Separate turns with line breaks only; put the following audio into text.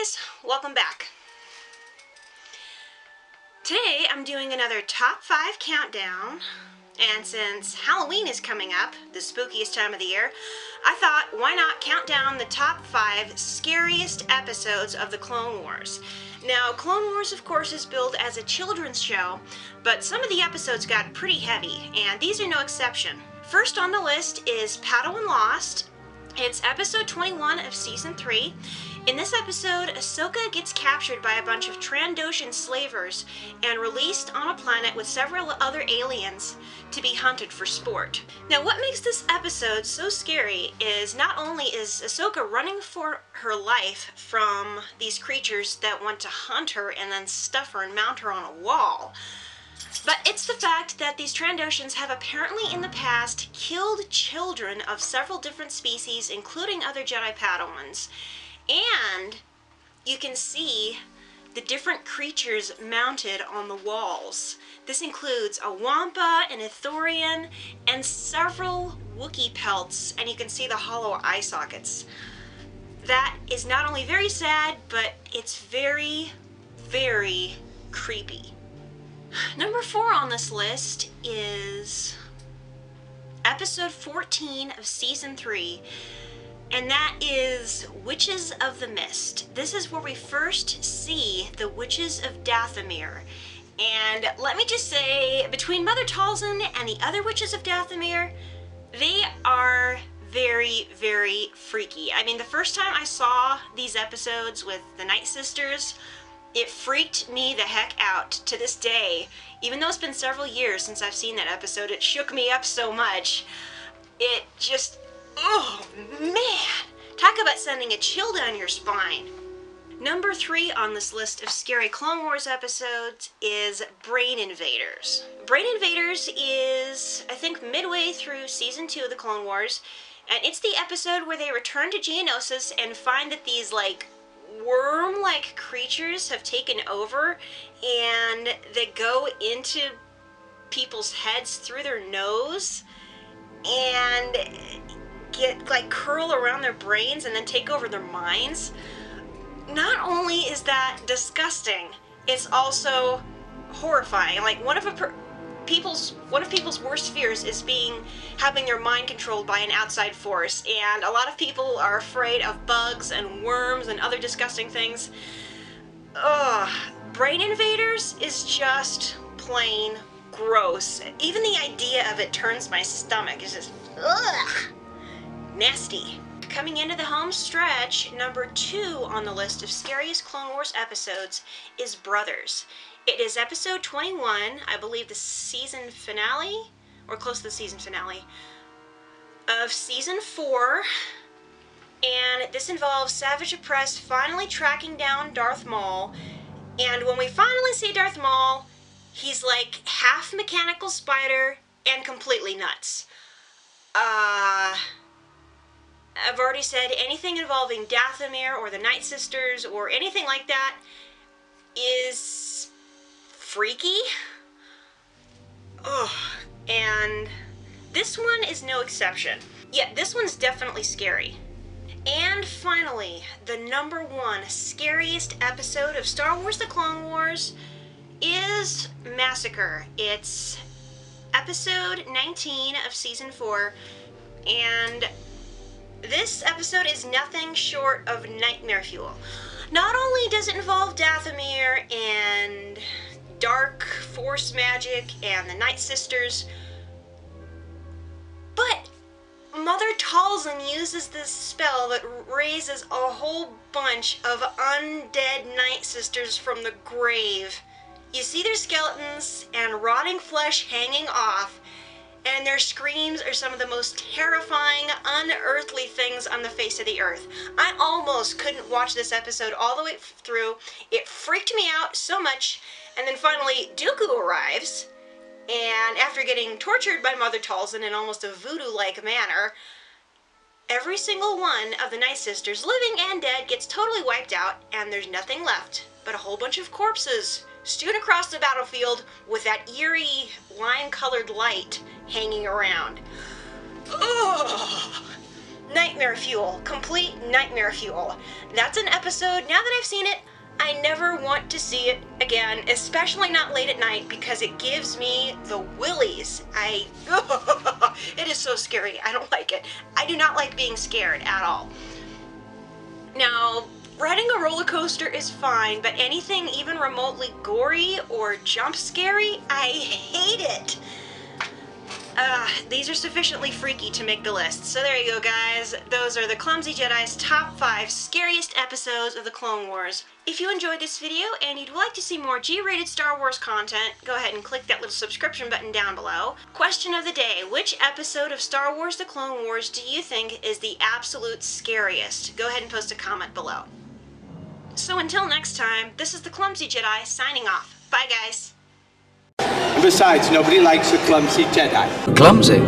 guys, welcome back. Today I'm doing another top 5 countdown, and since Halloween is coming up, the spookiest time of the year, I thought why not count down the top 5 scariest episodes of the Clone Wars. Now, Clone Wars of course is billed as a children's show, but some of the episodes got pretty heavy, and these are no exception. First on the list is Padawan Lost. It's episode 21 of season 3. In this episode, Ahsoka gets captured by a bunch of Trandoshan slavers and released on a planet with several other aliens to be hunted for sport. Now, what makes this episode so scary is not only is Ahsoka running for her life from these creatures that want to hunt her and then stuff her and mount her on a wall, but it's the fact that these Trandoshans have apparently in the past killed children of several different species, including other Jedi Padawans. And you can see the different creatures mounted on the walls. This includes a Wampa, an Ithorian, and several Wookiee pelts, and you can see the hollow eye sockets. That is not only very sad, but it's very, very creepy. Number 4 on this list is episode 14 of season 3. And that is Witches of the Mist. This is where we first see the Witches of Dathomir. And let me just say, between Mother Talzin and the other Witches of Dathomir, they are very, very freaky. I mean, the first time I saw these episodes with the Night Sisters, it freaked me the heck out. To this day, even though it's been several years since I've seen that episode, it shook me up so much. It just... oh man! Talk about sending a chill down your spine. Number 3 on this list of scary Clone Wars episodes is Brain Invaders. Brain Invaders is, I think, midway through season 2 of the Clone Wars, and it's the episode where they return to Geonosis and find that these, like, worm-like creatures have taken over, and they go into people's heads through their nose, and get like curl around their brains and then take over their minds. Not only is that disgusting, it's also horrifying. Like one of people's worst fears is having their mind controlled by an outside force, and a lot of people are afraid of bugs and worms and other disgusting things. Ugh, Brain Invaders is just plain gross. Even the idea of it turns my stomach. It's just ugh. Nasty. Coming into the home stretch, number 2 on the list of scariest Clone Wars episodes is Brothers. It is episode 21, I believe the season finale, or close to the season finale, of season 4, and this involves Savage Opress finally tracking down Darth Maul, and when we finally see Darth Maul, he's like half mechanical spider and completely nuts. I've already said anything involving Dathomir or the Night Sisters or anything like that is freaky. Oh, and this one is no exception. Yeah, this one's definitely scary. And finally, the number 1 scariest episode of Star Wars The Clone Wars is Massacre. It's episode 19 of season 4, and this episode is nothing short of nightmare fuel. Not only does it involve Dathomir and dark force magic and the Night Sisters, but Mother Talzin uses this spell that raises a whole bunch of undead Night Sisters from the grave. You see their skeletons and rotting flesh hanging off, and their screams are some of the most terrifying, unearthly things on the face of the earth. I almost couldn't watch this episode all the way through. It freaked me out so much, and then finally Dooku arrives, and after getting tortured by Mother Talzin in almost a voodoo-like manner, every single one of the Night Sisters, living and dead, gets totally wiped out, and there's nothing left but a whole bunch of corpses strewn across the battlefield with that eerie lime-colored light hanging around. Ugh! nightmare fuel. Complete nightmare fuel. That's an episode, now that I've seen it, I never want to see it again, especially not late at night, because it gives me the willies. It is so scary. I don't like it. I do not like being scared at all. Now, riding a roller coaster is fine, but anything even remotely gory or jump scary, I hate it. These are sufficiently freaky to make the list. So there you go, guys. Those are the Clumsy Jedi's top 5 scariest episodes of the Clone Wars. If you enjoyed this video and you'd like to see more G-rated Star Wars content, go ahead and click that little subscription button down below. Question of the day: which episode of Star Wars The Clone Wars do you think is the absolute scariest? Go ahead and post a comment below. So until next time, this is the Clumsy Jedi signing off. Bye, guys.
Besides, nobody likes a clumsy Jedi.
Clumsy?